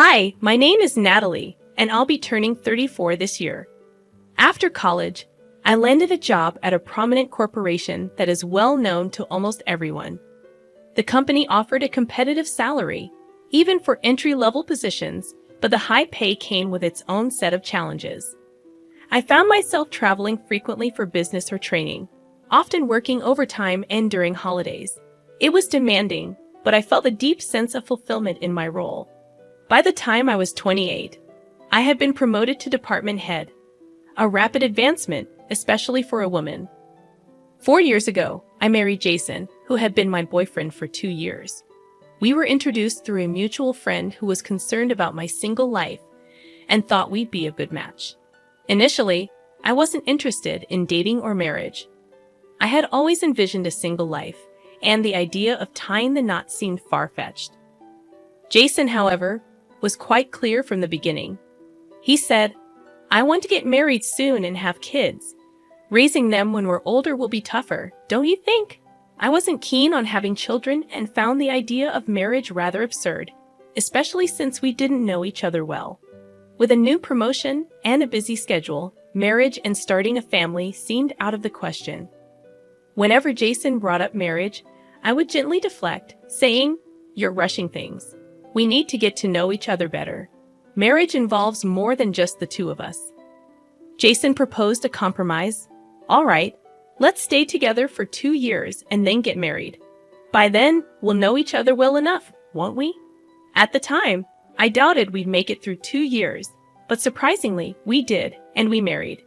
Hi, my name is Natalie, and I'll be turning 34 this year. After college, I landed a job at a prominent corporation that is well known to almost everyone. The company offered a competitive salary, even for entry-level positions, but the high pay came with its own set of challenges. I found myself traveling frequently for business or training, often working overtime and during holidays. It was demanding, but I felt a deep sense of fulfillment in my role. By the time I was 28, I had been promoted to department head, a rapid advancement, especially for a woman. 4 years ago, I married Jason, who had been my boyfriend for 2 years. We were introduced through a mutual friend who was concerned about my single life and thought we'd be a good match. Initially, I wasn't interested in dating or marriage. I had always envisioned a single life, and the idea of tying the knot seemed far-fetched. Jason, however, was quite clear from the beginning. He said, "I want to get married soon and have kids. Raising them when we're older will be tougher, don't you think?" I wasn't keen on having children and found the idea of marriage rather absurd, especially since we didn't know each other well. With a new promotion and a busy schedule, marriage and starting a family seemed out of the question. Whenever Jason brought up marriage, I would gently deflect, saying, "You're rushing things. We need to get to know each other better. Marriage involves more than just the two of us." Jason proposed a compromise. "All right, let's stay together for 2 years and then get married. By then, we'll know each other well enough, won't we?" At the time, I doubted we'd make it through 2 years, but surprisingly, we did, and we married.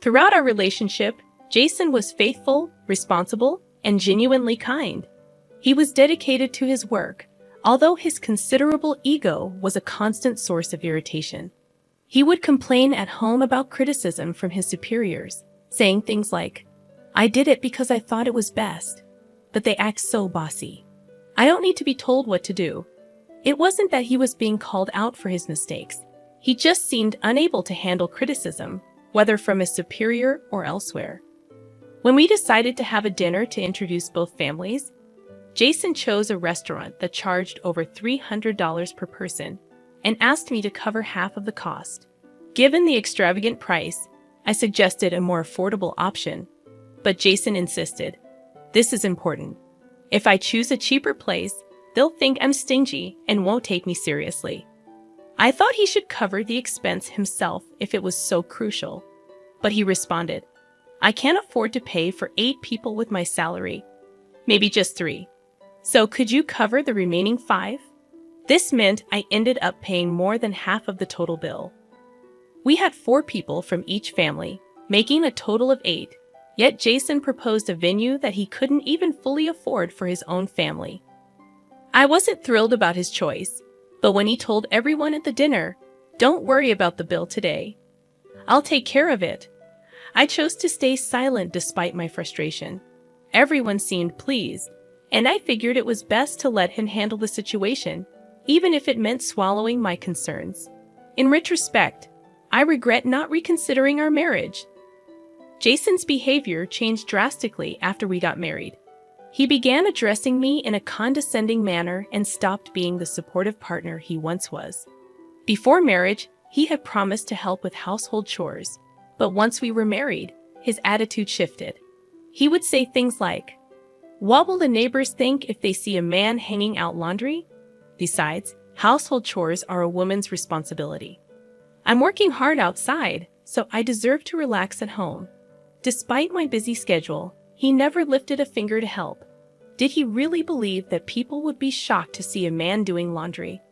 Throughout our relationship, Jason was faithful, responsible, and genuinely kind. He was dedicated to his work, although his considerable ego was a constant source of irritation. He would complain at home about criticism from his superiors, saying things like, "I did it because I thought it was best, but they act so bossy. I don't need to be told what to do." It wasn't that he was being called out for his mistakes. He just seemed unable to handle criticism, whether from his superior or elsewhere. When we decided to have a dinner to introduce both families, Jason chose a restaurant that charged over $300 per person and asked me to cover half of the cost. Given the extravagant price, I suggested a more affordable option, but Jason insisted. "This is important. If I choose a cheaper place, they'll think I'm stingy and won't take me seriously." I thought he should cover the expense himself if it was so crucial, but he responded, "I can't afford to pay for 8 people with my salary, maybe just 3. So could you cover the remaining 5? This meant I ended up paying more than half of the total bill. We had 4 people from each family, making a total of 8, yet Jason proposed a venue that he couldn't even fully afford for his own family. I wasn't thrilled about his choice, but when he told everyone at the dinner, "Don't worry about the bill today. I'll take care of it," I chose to stay silent despite my frustration. Everyone seemed pleased, and I figured it was best to let him handle the situation, even if it meant swallowing my concerns. In retrospect, I regret not reconsidering our marriage. Jason's behavior changed drastically after we got married. He began addressing me in a condescending manner and stopped being the supportive partner he once was. Before marriage, he had promised to help with household chores, but once we were married, his attitude shifted. He would say things like, "What will the neighbors think if they see a man hanging out laundry? Besides, household chores are a woman's responsibility. I'm working hard outside, so I deserve to relax at home." Despite my busy schedule, he never lifted a finger to help. Did he really believe that people would be shocked to see a man doing laundry?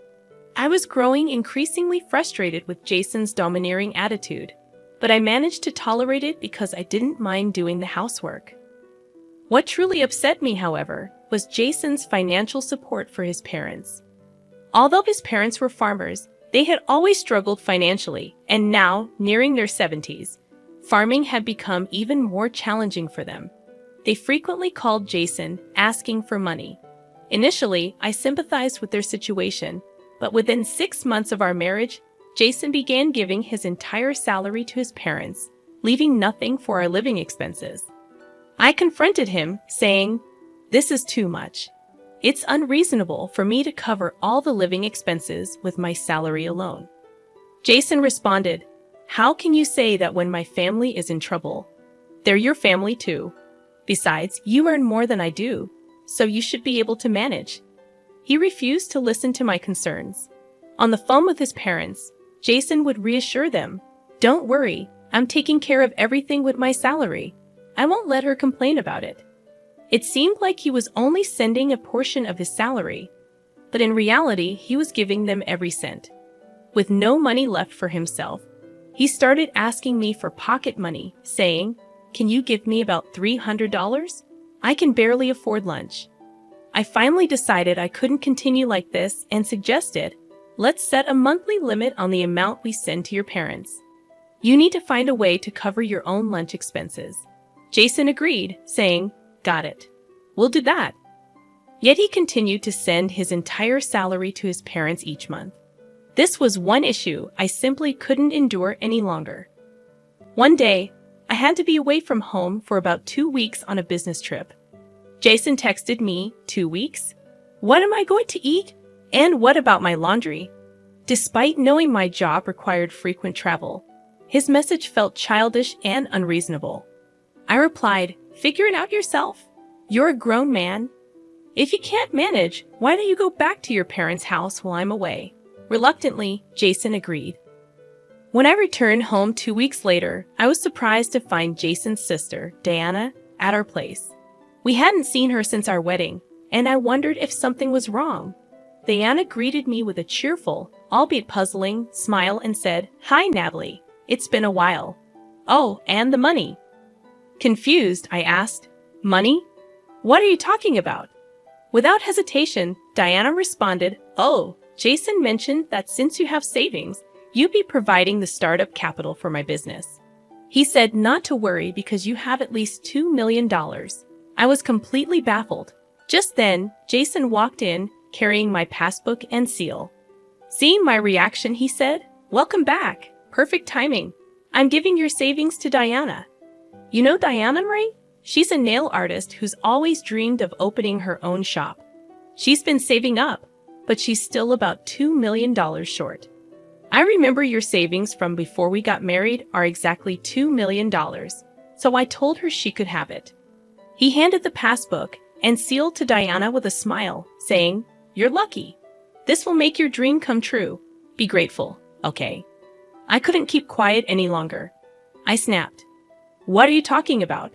I was growing increasingly frustrated with Jason's domineering attitude, but I managed to tolerate it because I didn't mind doing the housework. What truly upset me, however, was Jason's financial support for his parents. Although his parents were farmers, they had always struggled financially, and now, nearing their 70s, farming had become even more challenging for them. They frequently called Jason, asking for money. Initially, I sympathized with their situation, but within 6 months of our marriage, Jason began giving his entire salary to his parents, leaving nothing for our living expenses. I confronted him, saying, "This is too much. It's unreasonable for me to cover all the living expenses with my salary alone. Jason responded, "How can you say that when my family is in trouble? They're your family too. Besides, you earn more than I do, so you should be able to manage." He refused to listen to my concerns. On the phone with his parents, Jason would reassure them, "Don't worry, I'm taking care of everything with my salary. I won't let her complain about it." It seemed like he was only sending a portion of his salary, but in reality, he was giving them every cent. With no money left for himself, he started asking me for pocket money, saying, "Can you give me about $300? I can barely afford lunch." I finally decided I couldn't continue like this and suggested, "Let's set a monthly limit on the amount we send to your parents. You need to find a way to cover your own lunch expenses." Jason agreed, saying, "Got it. We'll do that." Yet he continued to send his entire salary to his parents each month. This was one issue I simply couldn't endure any longer. One day, I had to be away from home for about 2 weeks on a business trip. Jason texted me, "2 weeks? What am I going to eat? And what about my laundry?" Despite knowing my job required frequent travel, his message felt childish and unreasonable. I replied, "Figure it out yourself. You're a grown man. If you can't manage, why don't you go back to your parents' house while I'm away?" Reluctantly, Jason agreed. When I returned home 2 weeks later, I was surprised to find Jason's sister, Diana, at our place. We hadn't seen her since our wedding, and I wondered if something was wrong. Diana greeted me with a cheerful, albeit puzzling, smile and said, "Hi, Natalie. It's been a while." "Oh, and the money." Confused, I asked, "Money? What are you talking about?" Without hesitation, Diana responded, "Oh, Jason mentioned that since you have savings, you'd be providing the startup capital for my business. He said not to worry because you have at least $2 million. I was completely baffled. Just then, Jason walked in, carrying my passbook and seal. Seeing my reaction, he said, "Welcome back. Perfect timing. I'm giving your savings to Diana." You know Diana, right? She's a nail artist who's always dreamed of opening her own shop. She's been saving up, but she's still about $2 million short. "I remember your savings from before we got married are exactly $2 million, so I told her she could have it." He handed the passbook and seal to Diana with a smile, saying, "You're lucky. This will make your dream come true. Be grateful, okay?" I couldn't keep quiet any longer. I snapped, "What are you talking about?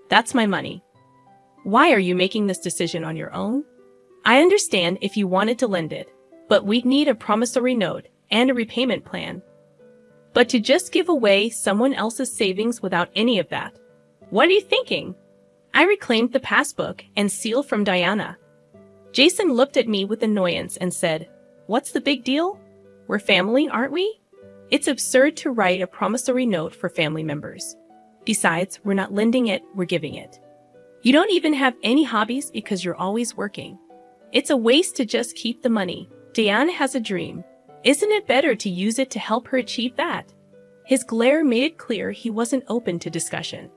That's my money. Why are you making this decision on your own? I understand if you wanted to lend it, but we'd need a promissory note and a repayment plan. But to just give away someone else's savings without any of that, what are you thinking?" I reclaimed the passbook and seal from Diana. Jason looked at me with annoyance and said, "What's the big deal? We're family, aren't we? It's absurd to write a promissory note for family members. Besides, we're not lending it, we're giving it. You don't even have any hobbies because you're always working. It's a waste to just keep the money. Diana has a dream. Isn't it better to use it to help her achieve that?" His glare made it clear he wasn't open to discussion.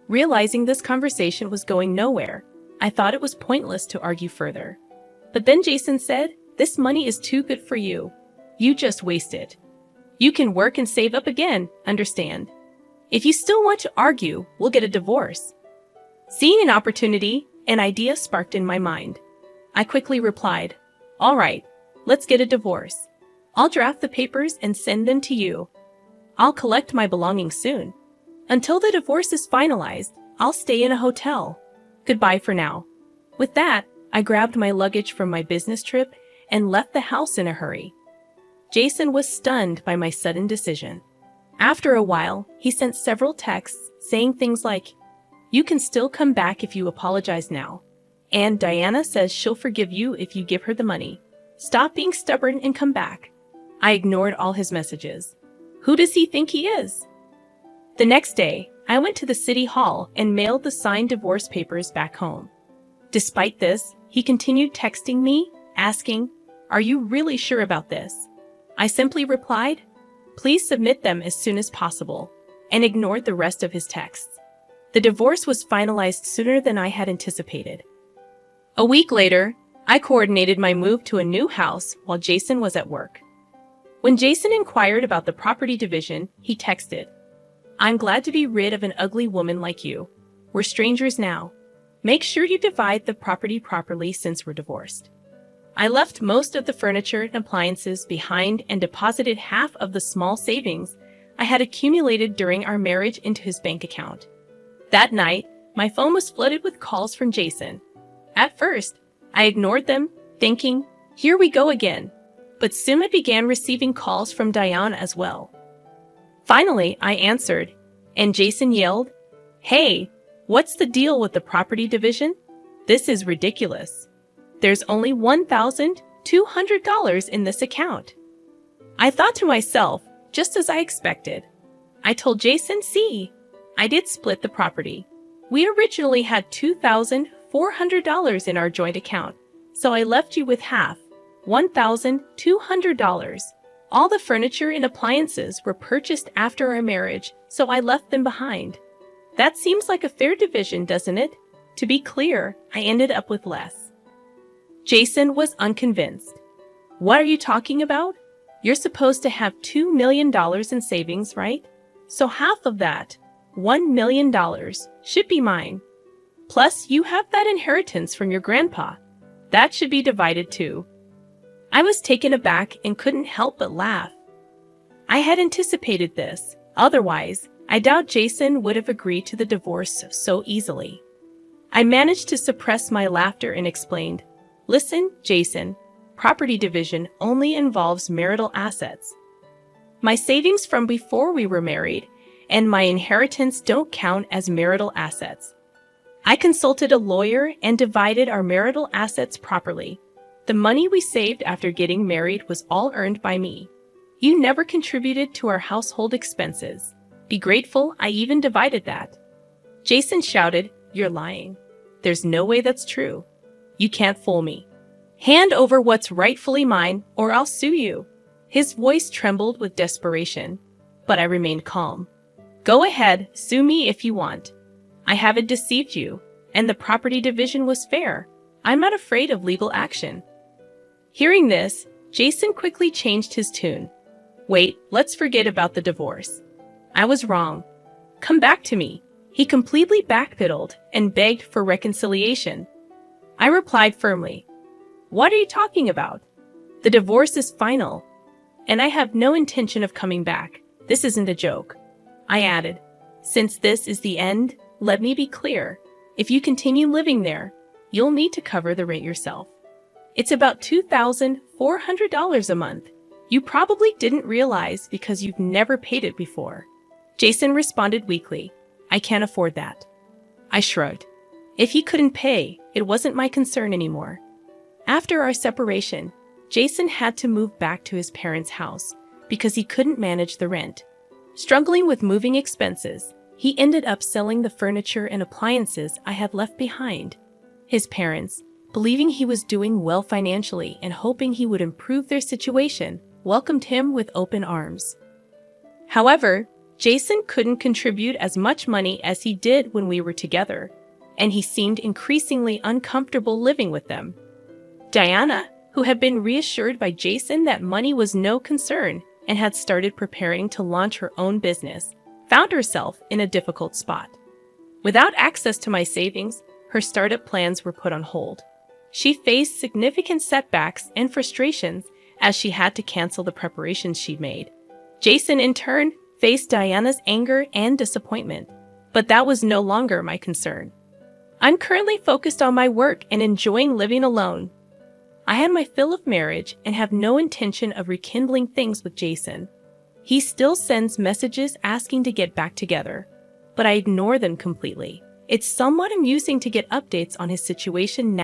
Realizing this conversation was going nowhere, I thought it was pointless to argue further. But then Jason said, "This money is too good for you. You just waste it. You can work and save up again, understand? If you still want to argue, we'll get a divorce." Seeing an opportunity, an idea sparked in my mind. I quickly replied, "All right, let's get a divorce. I'll draft the papers and send them to you. I'll collect my belongings soon. Until the divorce is finalized, I'll stay in a hotel. Goodbye for now." With that, I grabbed my luggage from my business trip and left the house in a hurry. Jason was stunned by my sudden decision. After a while, he sent several texts saying things like, "You can still come back if you apologize now. And Diana says she'll forgive you if you give her the money. Stop being stubborn and come back." I ignored all his messages. Who does he think he is? The next day, I went to the city hall and mailed the signed divorce papers back home. Despite this, he continued texting me, asking, "Are you really sure about this?" I simply replied, "Please submit them as soon as possible," and ignored the rest of his texts. The divorce was finalized sooner than I had anticipated. A week later, I coordinated my move to a new house while Jason was at work. When Jason inquired about the property division, he texted, "I'm glad to be rid of an ugly woman like you. We're strangers now. Make sure you divide the property properly since we're divorced." I left most of the furniture and appliances behind and deposited half of the small savings I had accumulated during our marriage into his bank account. That night, my phone was flooded with calls from Jason. At first, I ignored them, thinking, "Here we go again." But soon I began receiving calls from Diana as well. Finally, I answered, and Jason yelled, "Hey, what's the deal with the property division? This is ridiculous. There's only $1,200 in this account." I thought to myself, just as I expected. I told Jason, "See, I did split the property. We originally had $2,400 in our joint account, so I left you with half, $1,200. All the furniture and appliances were purchased after our marriage, so I left them behind. That seems like a fair division, doesn't it? To be clear, I ended up with less." Jason was unconvinced. "What are you talking about? You're supposed to have $2 million in savings, right? So half of that, $1 million, should be mine. Plus, you have that inheritance from your grandpa. That should be divided too." I was taken aback and couldn't help but laugh. I had anticipated this. Otherwise, I doubt Jason would have agreed to the divorce so easily. I managed to suppress my laughter and explained, "Listen, Jason, property division only involves marital assets. My savings from before we were married and my inheritance don't count as marital assets. I consulted a lawyer and divided our marital assets properly. The money we saved after getting married was all earned by me. You never contributed to our household expenses. Be grateful I even divided that." Jason shouted, "You're lying. There's no way that's true. You can't fool me. Hand over what's rightfully mine, or I'll sue you." His voice trembled with desperation, but I remained calm. "Go ahead, sue me if you want. I haven't deceived you, and the property division was fair. I'm not afraid of legal action." Hearing this, Jason quickly changed his tune. "Wait, let's forget about the divorce. I was wrong. Come back to me." He completely backpedaled and begged for reconciliation. I replied firmly, "What are you talking about? The divorce is final, and I have no intention of coming back. This isn't a joke." I added, "Since this is the end, let me be clear. If you continue living there, you'll need to cover the rent yourself. It's about $2,400 a month. You probably didn't realize because you've never paid it before." Jason responded weakly, "I can't afford that." I shrugged. If he couldn't pay, it wasn't my concern anymore. After our separation, Jason had to move back to his parents' house because he couldn't manage the rent. Struggling with moving expenses, he ended up selling the furniture and appliances I had left behind. His parents, believing he was doing well financially and hoping he would improve their situation, welcomed him with open arms. However, Jason couldn't contribute as much money as he did when we were together, and he seemed increasingly uncomfortable living with them. Diana, who had been reassured by Jason that money was no concern and had started preparing to launch her own business, found herself in a difficult spot. Without access to my savings, her startup plans were put on hold. She faced significant setbacks and frustrations as she had to cancel the preparations she'd made. Jason, in turn, faced Diana's anger and disappointment, but that was no longer my concern. I'm currently focused on my work and enjoying living alone. I had my fill of marriage and have no intention of rekindling things with Jason. He still sends messages asking to get back together, but I ignore them completely. It's somewhat amusing to get updates on his situation now.